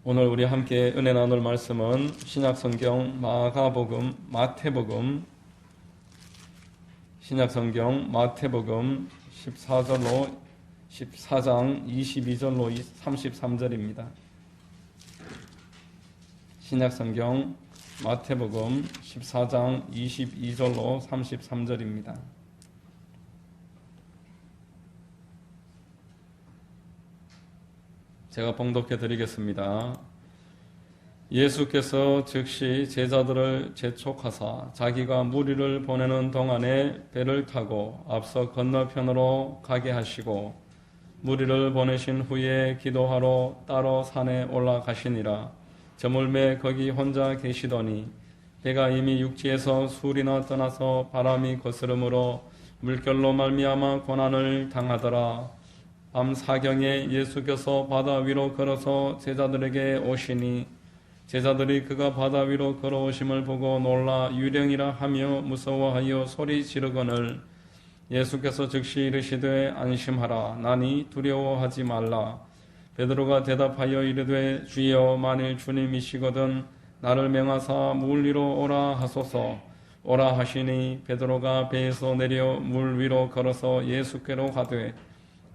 오늘 우리 함께 은혜 나눌 말씀은 신약성경 마가복음, 마태복음 14장 22절로 33절입니다. 신약성경 마태복음 14장 22절로 33절입니다. 제가 봉독해 드리겠습니다. 예수께서 즉시 제자들을 재촉하사 자기가 무리를 보내는 동안에 배를 타고 앞서 건너편으로 가게 하시고 무리를 보내신 후에 기도하러 따로 산에 올라가시니라. 저물매 거기 혼자 계시더니 배가 이미 육지에서 술이나 떠나서 바람이 거스름으로 물결로 말미암아 고난을 당하더라. 밤 사경에 예수께서 바다 위로 걸어서 제자들에게 오시니 제자들이 그가 바다 위로 걸어오심을 보고 놀라 유령이라 하며 무서워하여 소리 지르거늘 예수께서 즉시 이르시되 안심하라. 나니 두려워하지 말라. 베드로가 대답하여 이르되 주여 만일 주님이시거든 나를 명하사 물 위로 오라 하소서. 오라 하시니 베드로가 배에서 내려 물 위로 걸어서 예수께로 가되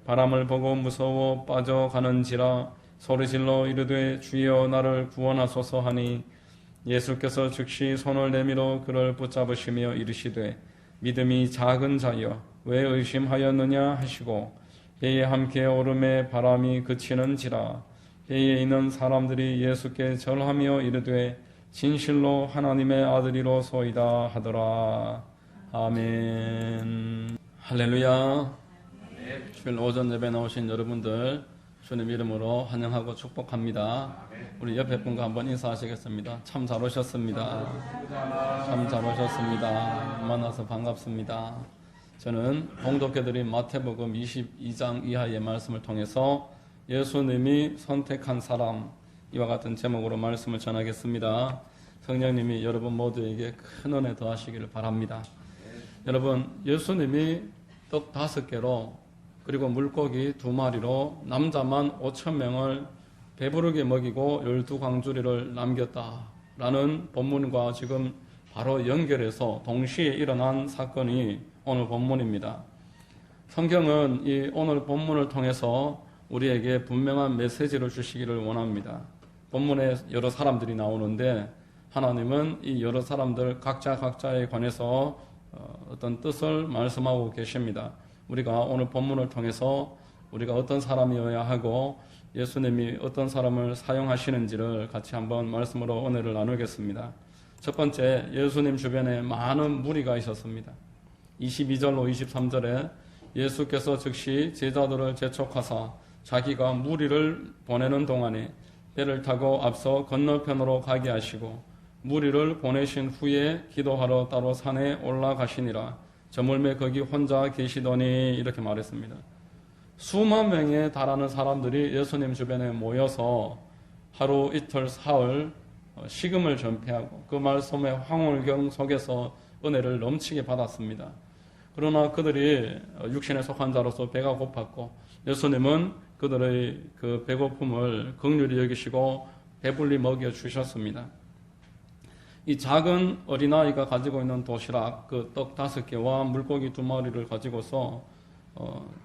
바람을 보고 무서워 빠져가는지라 소리질러 이르되 주여 나를 구원하소서 하니 예수께서 즉시 손을 내밀어 그를 붙잡으시며 이르시되 믿음이 작은 자여 왜 의심하였느냐 하시고 배에 함께 오름에 바람이 그치는지라. 배에 있는 사람들이 예수께 절하며 이르되 진실로 하나님의 아들이로소이다 하더라. 아멘. 할렐루야. 주일 오전 예배 나오신 여러분들 주님 이름으로 환영하고 축복합니다. 우리 옆에 분과 한번 인사하시겠습니다. 참 잘 오셨습니다. 참 잘 오셨습니다. 만나서 반갑습니다. 저는 봉독해드린 마태복음 22장 이하의 말씀을 통해서 예수님이 선택한 사람, 이와 같은 제목으로 말씀을 전하겠습니다. 성령님이 여러분 모두에게 큰 은혜 더하시기를 바랍니다. 여러분, 예수님이 떡 5개로 그리고 물고기 2마리로 남자만 5,000명을 배부르게 먹이고 12광주리를 남겼다라는 본문과 지금 바로 연결해서 동시에 일어난 사건이 오늘 본문입니다. 성경은 이 오늘 본문을 통해서 우리에게 분명한 메시지를 주시기를 원합니다. 본문에 여러 사람들이 나오는데 하나님은 이 여러 사람들 각자에 관해서 어떤 뜻을 말씀하고 계십니다. 우리가 오늘 본문을 통해서 우리가 어떤 사람이어야 하고 예수님이 어떤 사람을 사용하시는지를 같이 한번 말씀으로 은혜를 나누겠습니다. 첫 번째, 예수님 주변에 많은 무리가 있었습니다. 22절로 23절에 예수께서 즉시 제자들을 재촉하사 자기가 무리를 보내는 동안에 배를 타고 앞서 건너편으로 가게 하시고 무리를 보내신 후에 기도하러 따로 산에 올라가시니라. 저물매 거기 혼자 계시더니 이렇게 말했습니다. 수만 명에 달하는 사람들이 예수님 주변에 모여서 하루 이틀 사흘 식음을 전폐하고 그 말씀의 황홀경 속에서 은혜를 넘치게 받았습니다. 그러나 그들이 육신에 속한 자로서 배가 고팠고 예수님은 그들의 그 배고픔을 긍휼히 여기시고 배불리 먹여 주셨습니다. 이 작은 어린아이가 가지고 있는 도시락 그 떡 5개와 물고기 2마리를 가지고서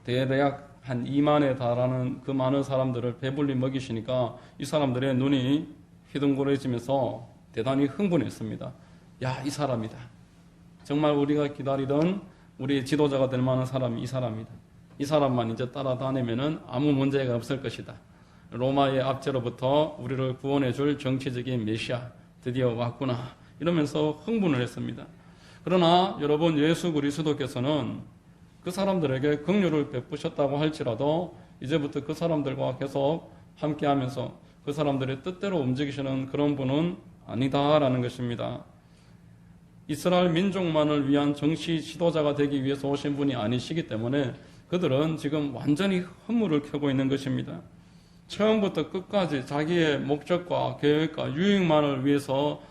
대략 한 2만에 달하는 그 많은 사람들을 배불리 먹이시니까 이 사람들의 눈이 휘둥그레지면서 대단히 흥분했습니다. 야, 이 사람이다. 정말 우리가 기다리던 우리 지도자가 될 만한 사람이 이 사람이다. 이 사람만 이제 따라다니면은 아무 문제가 없을 것이다. 로마의 압제로부터 우리를 구원해 줄 정치적인 메시아 드디어 왔구나 이러면서 흥분을 했습니다. 그러나 여러분, 예수 그리스도께서는 그 사람들에게 긍휼을 베푸셨다고 할지라도 이제부터 그 사람들과 계속 함께하면서 그 사람들의 뜻대로 움직이시는 그런 분은 아니다라는 것입니다. 이스라엘 민족만을 위한 정치 지도자가 되기 위해서 오신 분이 아니시기 때문에 그들은 지금 완전히 허물을 켜고 있는 것입니다. 처음부터 끝까지 자기의 목적과 계획과 유익만을 위해서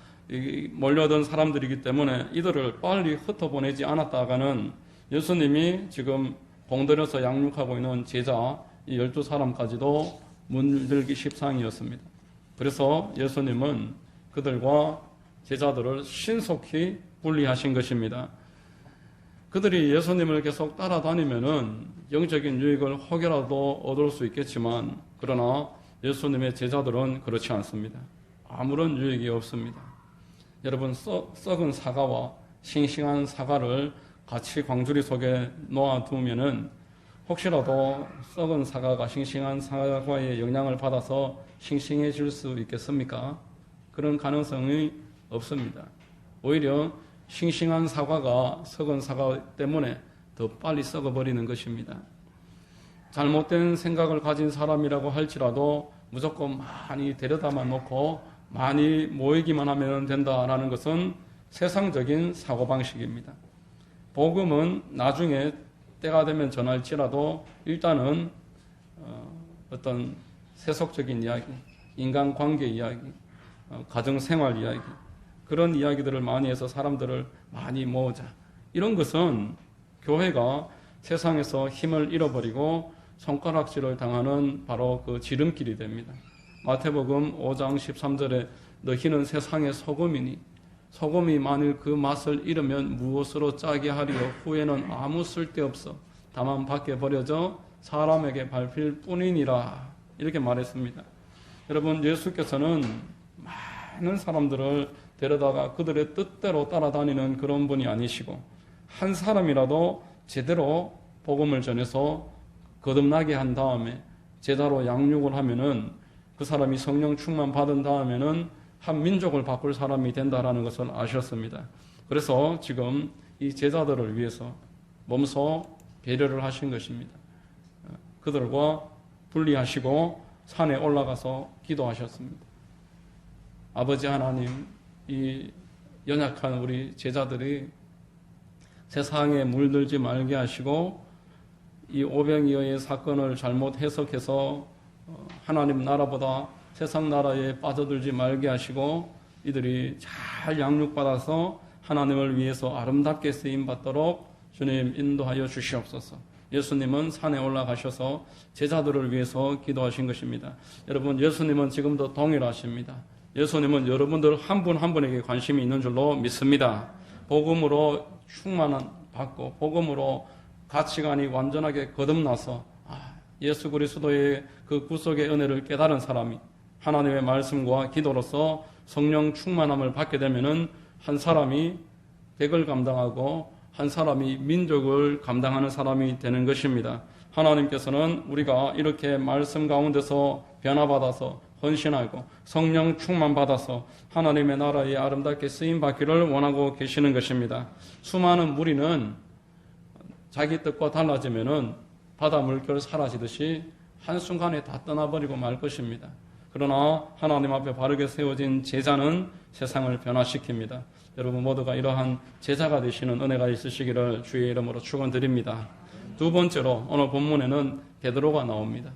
몰려든 사람들이기 때문에 이들을 빨리 흩어보내지 않았다가는 예수님이 지금 공들여서 양육하고 있는 제자 이 12사람까지도 문들기 십상이었습니다. 그래서 예수님은 그들과 제자들을 신속히 분리하신 것입니다. 그들이 예수님을 계속 따라다니면은 영적인 유익을 혹여라도 얻을 수 있겠지만, 그러나 예수님의 제자들은 그렇지 않습니다. 아무런 유익이 없습니다. 여러분, 썩은 사과와 싱싱한 사과를 같이 광주리 속에 놓아두면은 혹시라도 썩은 사과가 싱싱한 사과의 영향을 받아서 싱싱해질 수 있겠습니까? 그런 가능성이 없습니다. 오히려 싱싱한 사과가 썩은 사과 때문에 더 빨리 썩어버리는 것입니다. 잘못된 생각을 가진 사람이라고 할지라도 무조건 많이 데려다만 놓고 많이 모이기만 하면 된다라는 것은 세상적인 사고방식입니다. 복음은 나중에 때가 되면 전할지라도 일단은 어떤 세속적인 이야기, 인간관계 이야기, 가정생활 이야기, 그런 이야기들을 많이 해서 사람들을 많이 모으자. 이런 것은 교회가 세상에서 힘을 잃어버리고 손가락질을 당하는 바로 그 지름길이 됩니다. 마태복음 5장 13절에 너희는 세상의 소금이니 소금이 만일 그 맛을 잃으면 무엇으로 짜게 하리요 후에는 아무 쓸데없어 다만 밖에 버려져 사람에게 밟힐 뿐이니라, 이렇게 말했습니다. 여러분, 예수께서는 많은 사람들을 데려다가 그들의 뜻대로 따라다니는 그런 분이 아니시고, 한 사람이라도 제대로 복음을 전해서 거듭나게 한 다음에 제자로 양육을 하면은 그 사람이 성령 충만 받은 다음에는 한 민족을 바꿀 사람이 된다라는 것을 아셨습니다. 그래서 지금 이 제자들을 위해서 몸소 배려를 하신 것입니다. 그들과 분리하시고 산에 올라가서 기도하셨습니다. 아버지 하나님, 이 연약한 우리 제자들이 세상에 물들지 말게 하시고 이 오병이어의 사건을 잘못 해석해서 하나님 나라보다 세상 나라에 빠져들지 말게 하시고 이들이 잘 양육받아서 하나님을 위해서 아름답게 쓰임받도록 주님 인도하여 주시옵소서. 예수님은 산에 올라가셔서 제자들을 위해서 기도하신 것입니다. 여러분, 예수님은 지금도 동일하십니다. 예수님은 여러분들 한 분 한 분에게 관심이 있는 줄로 믿습니다. 복음으로 충만한 받고 복음으로 가치관이 완전하게 거듭나서 예수 그리스도의 그 구속의 은혜를 깨달은 사람이 하나님의 말씀과 기도로서 성령 충만함을 받게 되면은 한 사람이 백을 감당하고 한 사람이 민족을 감당하는 사람이 되는 것입니다. 하나님께서는 우리가 이렇게 말씀 가운데서 변화받아서 헌신하고 성령 충만 받아서 하나님의 나라에 아름답게 쓰임받기를 원하고 계시는 것입니다. 수많은 무리는 자기 뜻과 달라지면은 바다 물결 사라지듯이 한순간에 다 떠나버리고 말 것입니다. 그러나 하나님 앞에 바르게 세워진 제자는 세상을 변화시킵니다. 여러분 모두가 이러한 제자가 되시는 은혜가 있으시기를 주의 이름으로 축원드립니다. 두 번째로 오늘 본문에는 베드로가 나옵니다.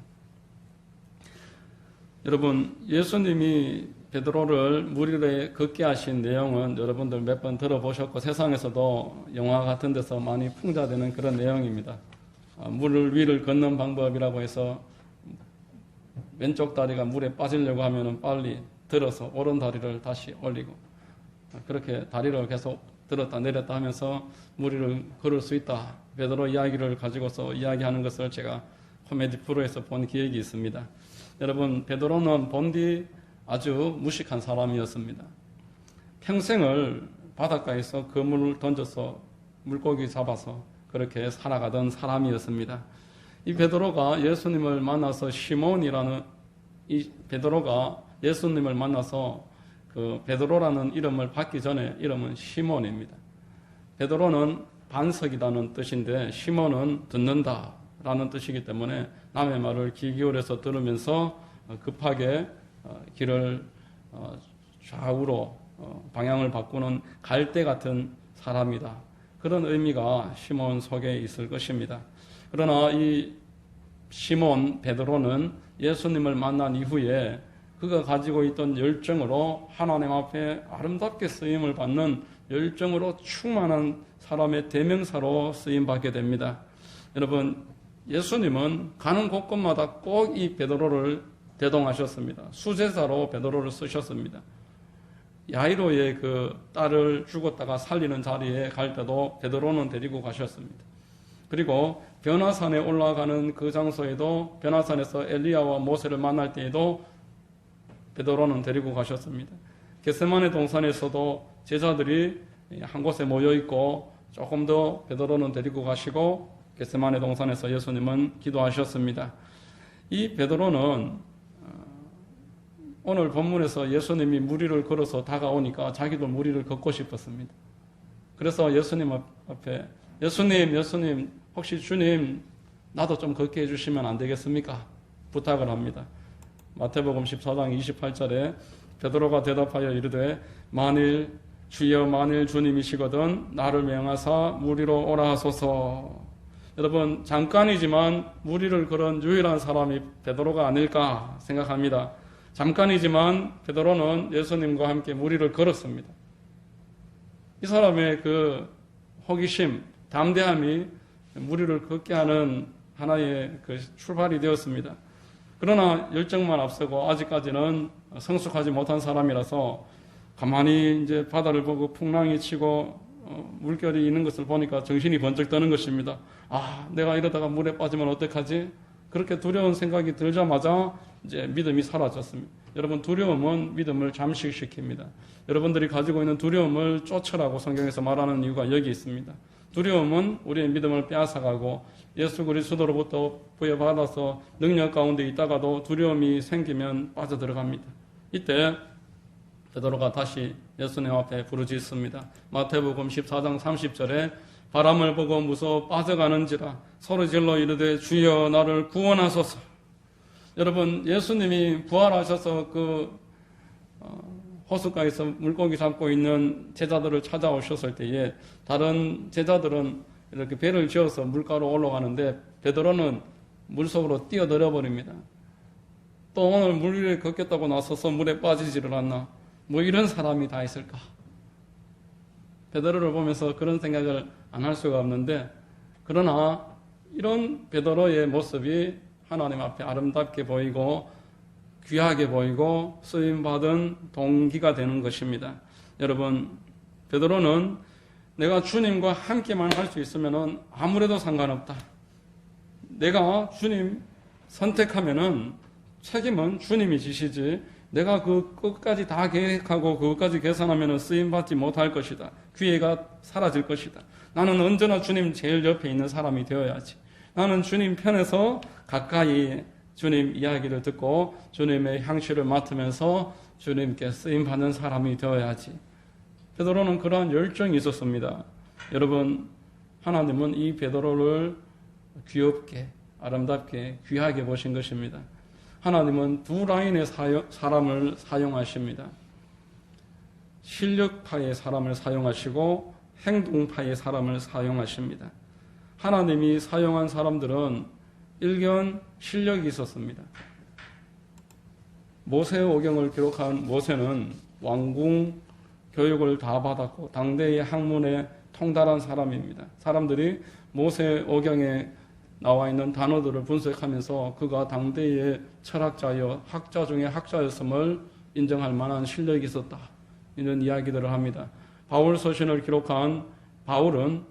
여러분, 예수님이 베드로를 무리에 걷게 하신 내용은 여러분들 몇 번 들어보셨고 세상에서도 영화 같은 데서 많이 풍자되는 그런 내용입니다. 물 위를 걷는 방법이라고 해서 왼쪽 다리가 물에 빠지려고 하면 빨리 들어서 오른 다리를 다시 올리고 그렇게 다리를 계속 들었다 내렸다 하면서 무리를 걸을 수 있다. 베드로 이야기를 가지고서 이야기하는 것을 제가 코미디 프로에서 본 기억이 있습니다. 여러분, 베드로는 본디 아주 무식한 사람이었습니다. 평생을 바닷가에서 그물을 던져서 물고기 잡아서 그렇게 살아가던 사람이었습니다. 이 베드로가 예수님을 만나서 시몬이라는 이 베드로가 예수님을 만나서 그 베드로라는 이름을 받기 전에 이름은 시몬입니다. 베드로는 반석이라는 뜻인데 시몬은 듣는다라는 뜻이기 때문에 남의 말을 귀 기울여서 들으면서 급하게 길을 좌우로 방향을 바꾸는 갈대 같은 사람이다. 그런 의미가 시몬 속에 있을 것입니다. 그러나 이 시몬 베드로는 예수님을 만난 이후에 그가 가지고 있던 열정으로 하나님 앞에 아름답게 쓰임을 받는 열정으로 충만한 사람의 대명사로 쓰임받게 됩니다. 여러분, 예수님은 가는 곳곳마다 꼭 이 베드로를 대동하셨습니다. 수제사로 베드로를 쓰셨습니다. 야이로의 그 딸을 죽었다가 살리는 자리에 갈 때도 베드로는 데리고 가셨습니다. 그리고 변화산에 올라가는 그 장소에도 변화산에서 엘리야와 모세를 만날 때에도 베드로는 데리고 가셨습니다. 겟세마네 동산에서도 제자들이 한 곳에 모여 있고 조금 더 베드로는 데리고 가시고 겟세마네 동산에서 예수님은 기도하셨습니다. 이 베드로는 오늘 본문에서 예수님이 무리를 걸어서 다가오니까 자기도 무리를 걷고 싶었습니다. 그래서 예수님 앞에 예수님 혹시 주님 나도 좀 걷게 해주시면 안 되겠습니까? 부탁을 합니다. 마태복음 14장 28절에 베드로가 대답하여 이르되 주여 만일 주님이시거든 나를 명하사 무리로 오라 하소서. 여러분 잠깐이지만 무리를 걸은 유일한 사람이 베드로가 아닐까 생각합니다. 잠깐이지만 베드로는 예수님과 함께 무리를 걸었습니다. 이 사람의 그 호기심, 담대함이 무리를 걷게 하는 하나의 그 출발이 되었습니다. 그러나 열정만 앞서고 아직까지는 성숙하지 못한 사람이라서 가만히 이제 바다를 보고 풍랑이 치고 물결이 있는 것을 보니까 정신이 번쩍 드는 것입니다. 내가 이러다가 물에 빠지면 어떡하지? 그렇게 두려운 생각이 들자마자 이제 믿음이 사라졌습니다. 여러분 두려움은 믿음을 잠식시킵니다. 여러분들이 가지고 있는 두려움을 쫓으라고 성경에서 말하는 이유가 여기 있습니다. 두려움은 우리의 믿음을 빼앗아가고 예수 그리스도로부터 부여받아서 능력 가운데 있다가도 두려움이 생기면 빠져들어갑니다. 이때 베드로가 다시 예수님 앞에 부르짖습니다. 마태복음 14장 30절에 바람을 보고 무서워 빠져가는지라 소리질러 이르되 주여 나를 구원하소서. 여러분 예수님이 부활하셔서 그 호숫가에서 물고기 잡고 있는 제자들을 찾아오셨을 때에 다른 제자들은 이렇게 배를 지어서 물가로 올라가는데 베드로는 물속으로 뛰어들어 버립니다. 또 오늘 물 위에 걷겠다고 나서서 물에 빠지지를 않나? 뭐 이런 사람이 다 있을까? 베드로를 보면서 그런 생각을 안 할 수가 없는데 그러나 이런 베드로의 모습이 하나님 앞에 아름답게 보이고 귀하게 보이고 쓰임받은 동기가 되는 것입니다. 여러분 베드로는 내가 주님과 함께만 할 수 있으면 아무래도 상관없다. 내가 주님 선택하면은 책임은 주님이 지시지 내가 그 끝까지 다 계획하고 그것까지 계산하면 쓰임받지 못할 것이다. 기회가 사라질 것이다. 나는 언제나 주님 제일 옆에 있는 사람이 되어야지. 나는 주님 편에서 가까이 주님 이야기를 듣고 주님의 향취를 맡으면서 주님께 쓰임받는 사람이 되어야지. 베드로는 그러한 열정이 있었습니다. 여러분 하나님은 이 베드로를 귀엽게 아름답게 귀하게 보신 것입니다. 하나님은 두 라인의 사람을 사용하십니다. 실력파의 사람을 사용하시고 행동파의 사람을 사용하십니다. 하나님이 사용한 사람들은 일견 실력이 있었습니다. 모세 오경을 기록한 모세는 왕궁 교육을 다 받았고 당대의 학문에 통달한 사람입니다. 사람들이 모세 오경에 나와 있는 단어들을 분석하면서 그가 당대의 철학자여 학자 중에 학자였음을 인정할 만한 실력이 있었다. 이런 이야기들을 합니다. 바울 서신을 기록한 바울은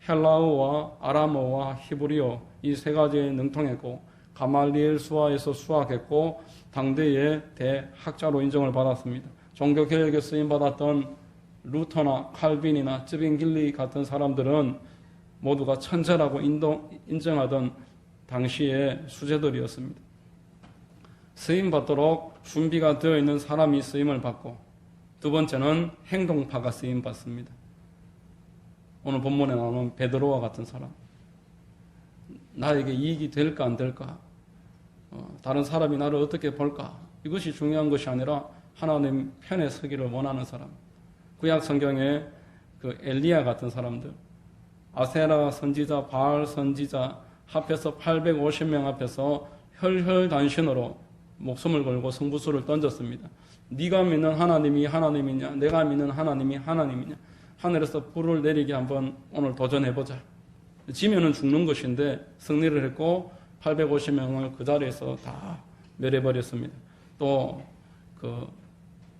헬라어와 아람어와 히브리어 이 세 가지에 능통했고 가말리엘 수하에서 수학했고 당대의 대학자로 인정을 받았습니다. 종교개혁에 쓰임받았던 루터나 칼빈이나 쯔빙길리 같은 사람들은 모두가 천재라고 인정하던 당시의 수재들이었습니다. 쓰임받도록 준비가 되어 있는 사람이 쓰임을 받고 두 번째는 행동파가 쓰임받습니다. 오늘 본문에 나오는 베드로와 같은 사람. 나에게 이익이 될까 안 될까? 다른 사람이 나를 어떻게 볼까? 이것이 중요한 것이 아니라 하나님 편에 서기를 원하는 사람. 구약 성경에 그 엘리야 같은 사람들, 아세라 선지자, 바알 선지자 합해서 850명 앞에서 혈혈단신으로 목숨을 걸고 성부수를 던졌습니다. 네가 믿는 하나님이 하나님이냐, 내가 믿는 하나님이 하나님이냐, 하늘에서 불을 내리게 한번 오늘 도전해보자. 지면은 죽는 것인데 승리를 했고 850명을 그 자리에서 다 멸해버렸습니다. 또 그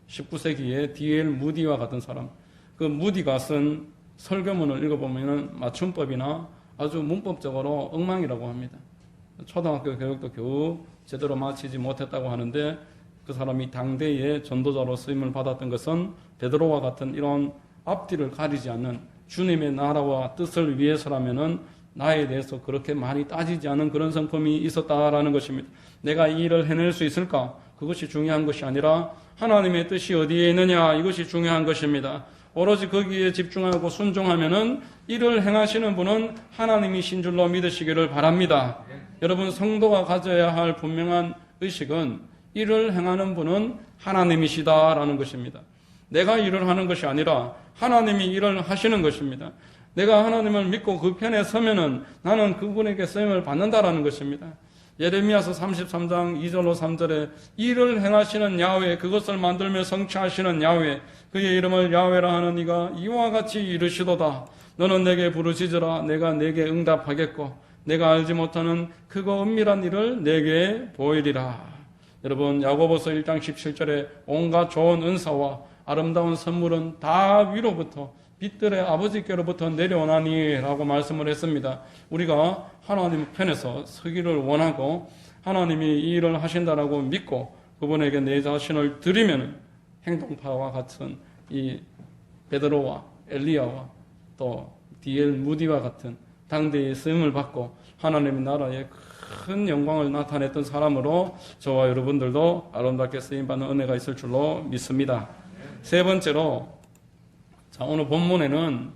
19세기에 D.L. 무디와 같은 사람, 그 무디가 쓴 설교문을 읽어보면 맞춤법이나 아주 문법적으로 엉망이라고 합니다. 초등학교 교육도 겨우 제대로 마치지 못했다고 하는데 그 사람이 당대의 전도자로 쓰임을 받았던 것은 베드로와 같은 이런 앞뒤를 가리지 않는 주님의 나라와 뜻을 위해서라면은 나에 대해서 그렇게 많이 따지지 않은 그런 성품이 있었다라는 것입니다. 내가 이 일을 해낼 수 있을까? 그것이 중요한 것이 아니라 하나님의 뜻이 어디에 있느냐, 이것이 중요한 것입니다. 오로지 거기에 집중하고 순종하면은 이를 행하시는 분은 하나님이신 줄로 믿으시기를 바랍니다. 여러분, 성도가 가져야 할 분명한 의식은 일을 행하는 분은 하나님이시다라는 것입니다. 내가 일을 하는 것이 아니라 하나님이 일을 하시는 것입니다. 내가 하나님을 믿고 그 편에 서면은 나는 그분에게 쓰임을 받는다라는 것입니다. 예레미야서 33장 2절로 3절에 일을 행하시는 야훼, 그것을 만들며 성취하시는 야훼, 그의 이름을 야훼라 하는 이가 이와 같이 이르시도다. 너는 내게 부르짖으라. 내가 내게 응답하겠고 내가 알지 못하는 크고 은밀한 일을 내게 보이리라. 여러분, 야고보서 1장 17절에 온갖 좋은 은사와 아름다운 선물은 다 위로부터 빛들의 아버지께로부터 내려오나니 라고 말씀을 했습니다. 우리가 하나님 편에서 서기를 원하고 하나님이 이 일을 하신다라고 믿고 그분에게 내 자신을 드리면 행동파와 같은 이 베드로와 엘리야와 또 D.L. 무디와 같은 당대의 쓰임을 받고 하나님의 나라에 큰 영광을 나타냈던 사람으로 저와 여러분들도 아름답게 쓰임받는 은혜가 있을 줄로 믿습니다. 세 번째로, 자, 오늘 본문에는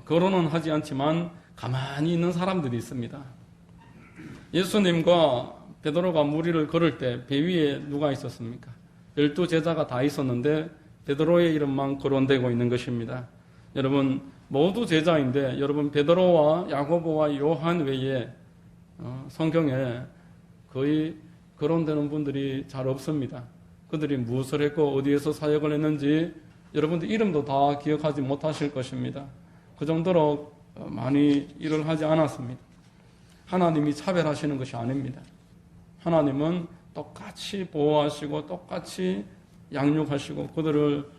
거론은 하지 않지만 가만히 있는 사람들이 있습니다. 예수님과 베드로가 무리를 걸을 때 배 위에 누가 있었습니까? 12제자가 다 있었는데 베드로의 이름만 거론되고 있는 것입니다. 여러분, 모두 제자인데 여러분, 베드로와 야고보와 요한 외에 성경에 거의 거론되는 분들이 잘 없습니다. 그들이 무엇을 했고 어디에서 사역을 했는지 여러분들 이름도 다 기억하지 못하실 것입니다. 그 정도로 많이 일을 하지 않았습니다. 하나님이 차별하시는 것이 아닙니다. 하나님은 똑같이 보호하시고 똑같이 양육하시고 그들을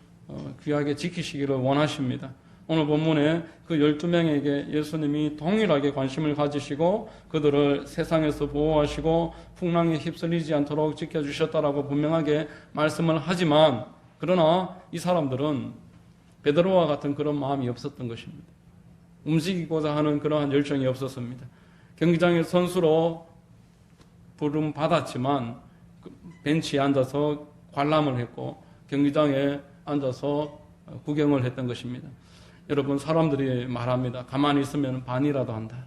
귀하게 지키시기를 원하십니다. 오늘 본문에 그 12명에게 예수님이 동일하게 관심을 가지시고 그들을 세상에서 보호하시고 풍랑에 휩쓸리지 않도록 지켜주셨다라고 분명하게 말씀을 하지만, 그러나 이 사람들은 베드로와 같은 그런 마음이 없었던 것입니다. 움직이고자 하는 그러한 열정이 없었습니다. 경기장의 선수로 부름 받았지만 벤치에 앉아서 관람을 했고 경기장에 앉아서 구경을 했던 것입니다. 여러분, 사람들이 말합니다. 가만히 있으면 반이라도 한다.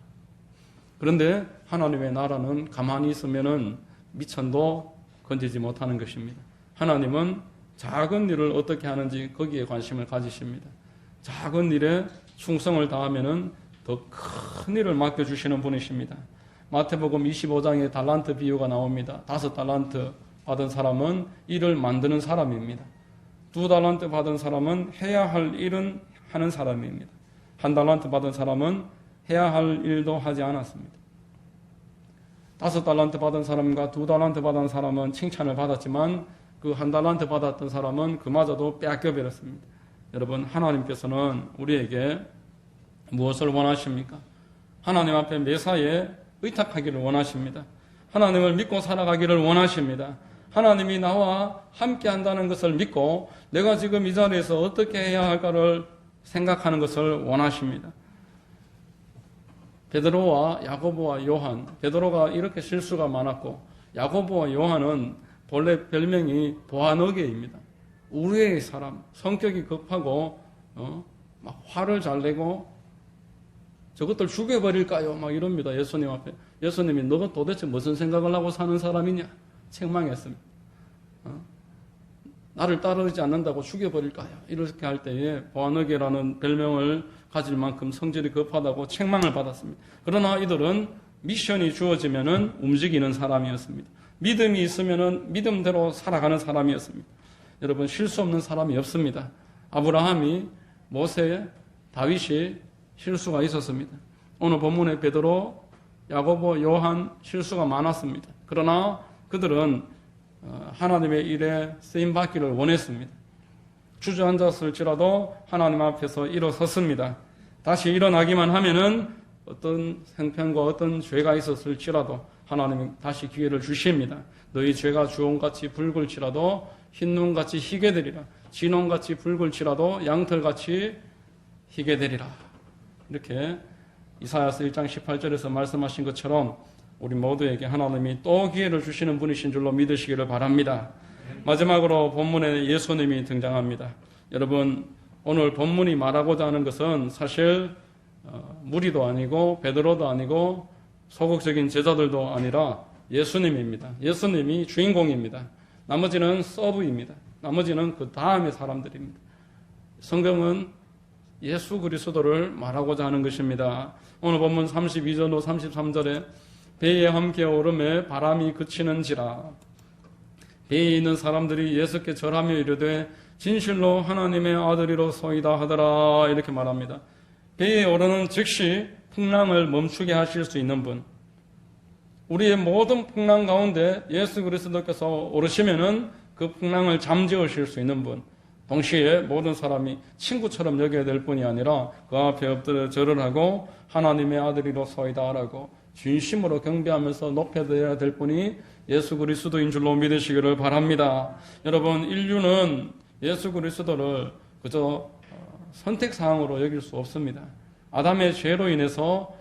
그런데 하나님의 나라는 가만히 있으면 미천도 건지지 못하는 것입니다. 하나님은 작은 일을 어떻게 하는지 거기에 관심을 가지십니다. 작은 일에 충성을 다하면 더 큰 일을 맡겨주시는 분이십니다. 마태복음 25장에 달란트 비유가 나옵니다. 5달란트 받은 사람은 일을 만드는 사람입니다. 2달란트 받은 사람은 해야 할 일은 하는 사람입니다. 1달란트 받은 사람은 해야 할 일도 하지 않았습니다. 5달란트 받은 사람과 2달란트 받은 사람은 칭찬을 받았지만 그 1달란트 받았던 사람은 그마저도 빼앗겨버렸습니다. 여러분, 하나님께서는 우리에게 무엇을 원하십니까? 하나님 앞에 매사에 의탁하기를 원하십니다. 하나님을 믿고 살아가기를 원하십니다. 하나님이 나와 함께 한다는 것을 믿고 내가 지금 이 자리에서 어떻게 해야 할까를 생각하는 것을 원하십니다. 베드로와 야고보와 요한, 베드로가 이렇게 실수가 많았고 야고보와 요한은 본래 별명이 보아너게입니다. 우리의 사람, 성격이 급하고 막 화를 잘 내고 저것들 죽여버릴까요? 막 이럽니다. 예수님 앞에. 예수님이 너가 도대체 무슨 생각을 하고 사는 사람이냐? 책망했습니다. 나를 따르지 않는다고 죽여버릴까요? 이렇게 할 때에 보아너게라는 별명을 가질 만큼 성질이 급하다고 책망을 받았습니다. 그러나 이들은 미션이 주어지면은 움직이는 사람이었습니다. 믿음이 있으면은 믿음대로 살아가는 사람이었습니다. 여러분, 실수 없는 사람이 없습니다. 아브라함이, 모세, 다윗이 실수가 있었습니다. 오늘 본문에 베드로, 야고보, 요한 실수가 많았습니다. 그러나 그들은 하나님의 일에 쓰임받기를 원했습니다. 주저앉았을지라도 하나님 앞에서 일어섰습니다. 다시 일어나기만 하면은 어떤 생편과 어떤 죄가 있었을지라도 하나님이 다시 기회를 주십니다. 너희 죄가 주홍같이 붉을지라도 흰눈같이 희게 되리라. 진홍같이 붉을지라도 양털같이 희게 되리라. 이렇게 이사야서 1장 18절에서 말씀하신 것처럼 우리 모두에게 하나님이 또 기회를 주시는 분이신 줄로 믿으시기를 바랍니다. 마지막으로 본문에 예수님이 등장합니다. 여러분, 오늘 본문이 말하고자 하는 것은 사실 무리도 아니고 베드로도 아니고 소극적인 제자들도 아니라 예수님입니다. 예수님이 주인공입니다. 나머지는 서브입니다. 나머지는 그 다음의 사람들입니다. 성경은 예수 그리스도를 말하고자 하는 것입니다. 오늘 본문 32절로 33절에 배에 함께 오름에 바람이 그치는지라. 배에 있는 사람들이 예수께 절하며 이르되 진실로 하나님의 아들이로소이다 하더라. 이렇게 말합니다. 배에 오르는 즉시 풍랑을 멈추게 하실 수 있는 분, 우리의 모든 풍랑 가운데 예수 그리스도께서 오르시면은 그 풍랑을 잠재우실 수 있는 분, 동시에 모든 사람이 친구처럼 여겨야 될 뿐이 아니라 그 앞에 엎드려 절을 하고 하나님의 아들이로소이다라고 진심으로 경배하면서 높여드려야 될 분이 예수 그리스도인 줄로 믿으시기를 바랍니다. 여러분, 인류는 예수 그리스도를 그저 선택사항으로 여길 수 없습니다. 아담의 죄로 인해서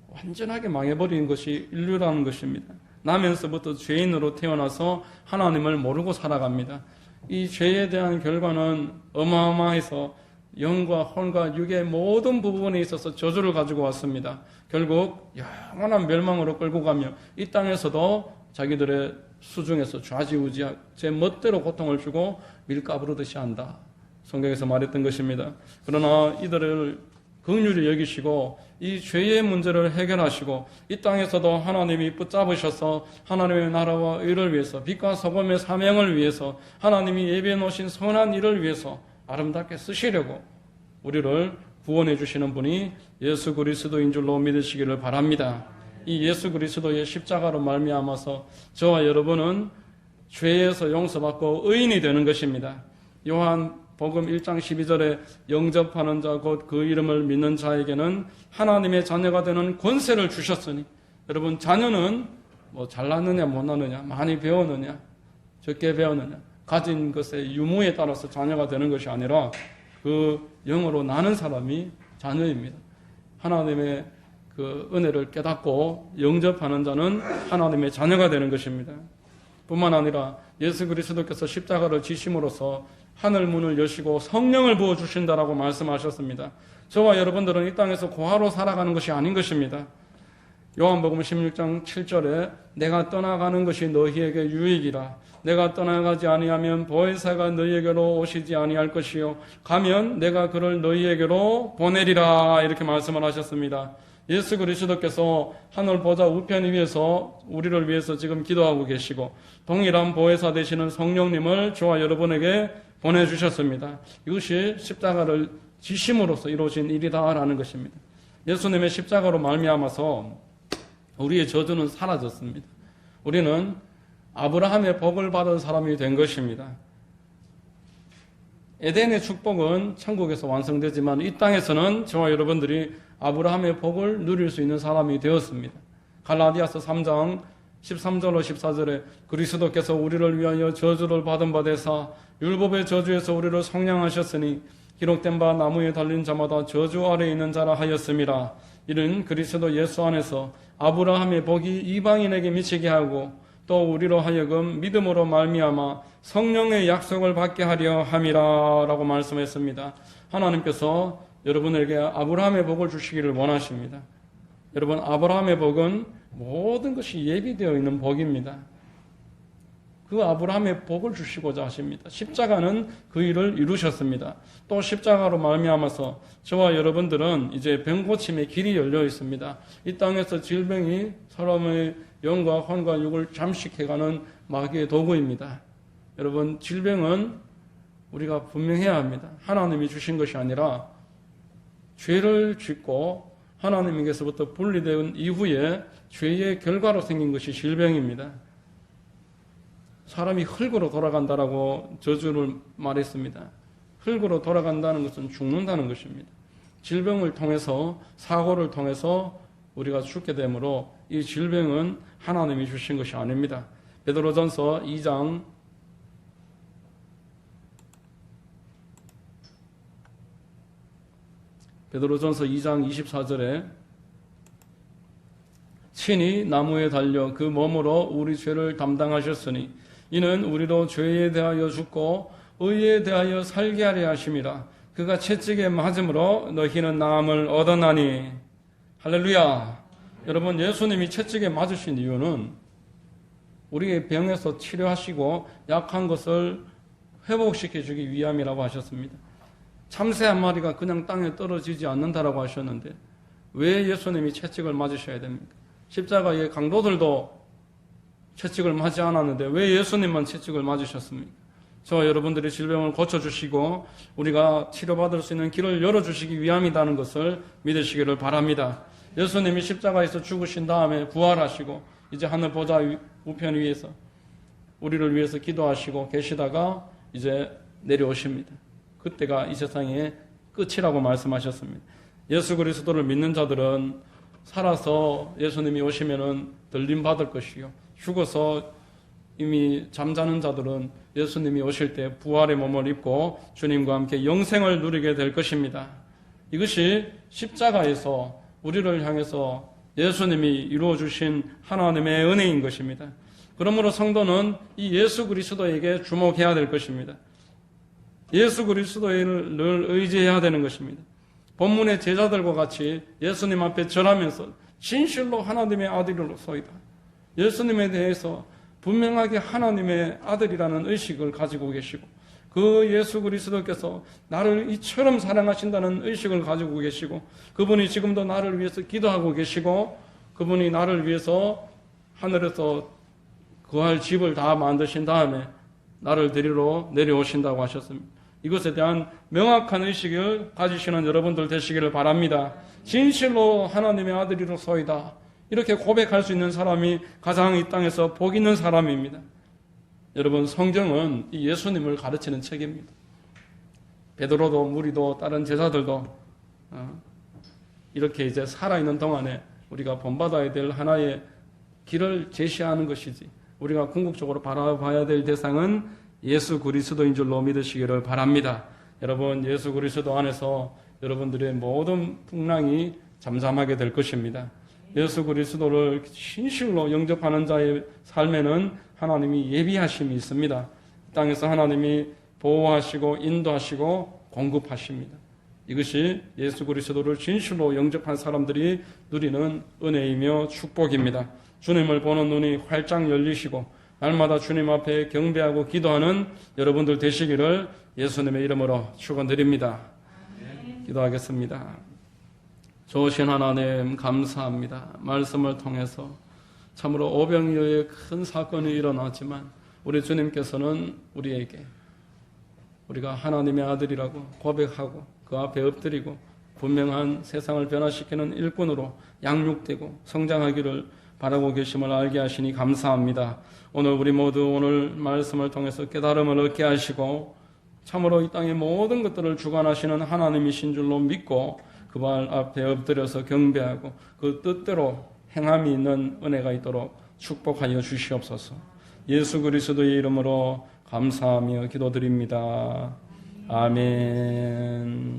완전하게 망해버린 것이 인류라는 것입니다. 나면서부터 죄인으로 태어나서 하나님을 모르고 살아갑니다. 이 죄에 대한 결과는 어마어마해서 영과 혼과 육의 모든 부분에 있어서 저주를 가지고 왔습니다. 결국 영원한 멸망으로 끌고 가며 이 땅에서도 자기들의 수중에서 좌지우지하고 제 멋대로 고통을 주고 밀가부르듯이 한다. 성경에서 말했던 것입니다. 그러나 이들을 긍휼히 여기시고 이 죄의 문제를 해결하시고 이 땅에서도 하나님이 붙잡으셔서 하나님의 나라와 의를 위해서 빛과 소금의 사명을 위해서 하나님이 예비해 놓으신 선한 일을 위해서 아름답게 쓰시려고 우리를 구원해 주시는 분이 예수 그리스도인 줄로 믿으시기를 바랍니다. 이 예수 그리스도의 십자가로 말미암아서 저와 여러분은 죄에서 용서받고 의인이 되는 것입니다. 요한복음 1장 12절에 영접하는 자 곧 그 이름을 믿는 자에게는 하나님의 자녀가 되는 권세를 주셨으니, 여러분, 자녀는 뭐 잘났느냐 못났느냐, 많이 배웠느냐 적게 배웠느냐, 가진 것의 유무에 따라서 자녀가 되는 것이 아니라 그 영으로 나는 사람이 자녀입니다. 하나님의 그 은혜를 깨닫고 영접하는 자는 하나님의 자녀가 되는 것입니다. 뿐만 아니라 예수 그리스도께서 십자가를 지심으로써 하늘 문을 여시고 성령을 부어주신다라고 말씀하셨습니다. 저와 여러분들은 이 땅에서 고아로 살아가는 것이 아닌 것입니다. 요한복음 16장 7절에 내가 떠나가는 것이 너희에게 유익이라. 내가 떠나가지 아니하면 보혜사가 너희에게로 오시지 아니할 것이요 가면 내가 그를 너희에게로 보내리라. 이렇게 말씀을 하셨습니다. 예수 그리스도께서 하늘 보좌 우편 위에서 우리를 위해서 지금 기도하고 계시고 동일한 보혜사 되시는 성령님을 저와 여러분에게 보내주셨습니다. 이것이 십자가를 지심으로써 이루어진 일이다라는 것입니다. 예수님의 십자가로 말미암아서 우리의 저주는 사라졌습니다. 우리는 아브라함의 복을 받은 사람이 된 것입니다. 에덴의 축복은 천국에서 완성되지만 이 땅에서는 저와 여러분들이 아브라함의 복을 누릴 수 있는 사람이 되었습니다. 갈라디아서 3장 13절로 14절에 그리스도께서 우리를 위하여 저주를 받은 바 되사 율법의 저주에서 우리를 속량하셨으니 기록된 바 나무에 달린 자마다 저주 아래에 있는 자라 하였음이라. 이는 그리스도 예수 안에서 아브라함의 복이 이방인에게 미치게 하고 또 우리로 하여금 믿음으로 말미암아 성령의 약속을 받게 하려 함이라 라고 말씀했습니다. 하나님께서 여러분에게 아브라함의 복을 주시기를 원하십니다. 여러분, 아브라함의 복은 모든 것이 예비되어 있는 복입니다. 그 아브라함의 복을 주시고자 하십니다. 십자가는 그 일을 이루셨습니다. 또 십자가로 말미암아서 저와 여러분들은 이제 병고침의 길이 열려 있습니다. 이 땅에서 질병이 사람의 영과 혼과 육을 잠식해가는 마귀의 도구입니다. 여러분, 질병은 우리가 분명해야 합니다. 하나님이 주신 것이 아니라 죄를 짓고 하나님에게서부터 분리된 이후에 죄의 결과로 생긴 것이 질병입니다. 사람이 흙으로 돌아간다라고 저주를 말했습니다. 흙으로 돌아간다는 것은 죽는다는 것입니다. 질병을 통해서, 사고를 통해서 우리가 죽게 되므로 이 질병은 하나님이 주신 것이 아닙니다. 베드로전서 2장 24절에 친히 나무에 달려 그 몸으로 우리 죄를 담당하셨으니 이는 우리로 죄에 대하여 죽고 의에 대하여 살게 하려 하심이라. 그가 채찍에 맞음으로 너희는 나음을 얻었나니. 할렐루야. 여러분, 예수님이 채찍에 맞으신 이유는 우리의 병에서 치료하시고 약한 것을 회복시켜주기 위함이라고 하셨습니다. 참새 한 마리가 그냥 땅에 떨어지지 않는다라고 하셨는데 왜 예수님이 채찍을 맞으셔야 됩니까? 십자가의 강도들도 채찍을 맞지 않았는데 왜 예수님만 채찍을 맞으셨습니까? 저와 여러분들의 질병을 고쳐주시고 우리가 치료받을 수 있는 길을 열어주시기 위함이라는 것을 믿으시기를 바랍니다. 예수님이 십자가에서 죽으신 다음에 부활하시고 이제 하늘 보좌 우편 위에서 우리를 위해서 기도하시고 계시다가 이제 내려오십니다. 그때가 이 세상의 끝이라고 말씀하셨습니다. 예수 그리스도를 믿는 자들은 살아서 예수님이 오시면은 들림 받을 것이요, 죽어서 이미 잠자는 자들은 예수님이 오실 때 부활의 몸을 입고 주님과 함께 영생을 누리게 될 것입니다. 이것이 십자가에서 우리를 향해서 예수님이 이루어주신 하나님의 은혜인 것입니다. 그러므로 성도는 이 예수 그리스도에게 주목해야 될 것입니다. 예수 그리스도를 의지해야 되는 것입니다. 본문의 제자들과 같이 예수님 앞에 절하면서 진실로 하나님의 아들로서이다, 예수님에 대해서 분명하게 하나님의 아들이라는 의식을 가지고 계시고 그 예수 그리스도께서 나를 이처럼 사랑하신다는 의식을 가지고 계시고 그분이 지금도 나를 위해서 기도하고 계시고 그분이 나를 위해서 하늘에서 거할 집을 다 만드신 다음에 나를 데리러 내려오신다고 하셨습니다. 이것에 대한 명확한 의식을 가지시는 여러분들 되시기를 바랍니다. 진실로 하나님의 아들이로소이다, 이렇게 고백할 수 있는 사람이 가장 이 땅에서 복 있는 사람입니다. 여러분, 성경은 이 예수님을 가르치는 책입니다. 베드로도 무리도 다른 제자들도 이렇게 이제 살아있는 동안에 우리가 본받아야 될 하나의 길을 제시하는 것이지, 우리가 궁극적으로 바라봐야 될 대상은 예수 그리스도인 줄로 믿으시기를 바랍니다. 여러분, 예수 그리스도 안에서 여러분들의 모든 풍랑이 잠잠하게 될 것입니다. 예수 그리스도를 진실로 영접하는 자의 삶에는 하나님이 예비하심이 있습니다. 땅에서 하나님이 보호하시고 인도하시고 공급하십니다. 이것이 예수 그리스도를 진실로 영접한 사람들이 누리는 은혜이며 축복입니다. 주님을 보는 눈이 활짝 열리시고 날마다 주님 앞에 경배하고 기도하는 여러분들 되시기를 예수님의 이름으로 축원드립니다. 기도하겠습니다. 좋으신 하나님, 감사합니다. 말씀을 통해서 참으로 오병이어의 큰 사건이 일어났지만 우리 주님께서는 우리에게 우리가 하나님의 아들이라고 고백하고 그 앞에 엎드리고 분명한 세상을 변화시키는 일꾼으로 양육되고 성장하기를 바라고 계심을 알게 하시니 감사합니다. 오늘 우리 모두 오늘 말씀을 통해서 깨달음을 얻게 하시고 참으로 이 땅의 모든 것들을 주관하시는 하나님이신 줄로 믿고 그 발 앞에 엎드려서 경배하고 그 뜻대로 행함이 있는 은혜가 있도록 축복하여 주시옵소서. 예수 그리스도의 이름으로 감사하며 기도드립니다. 아멘.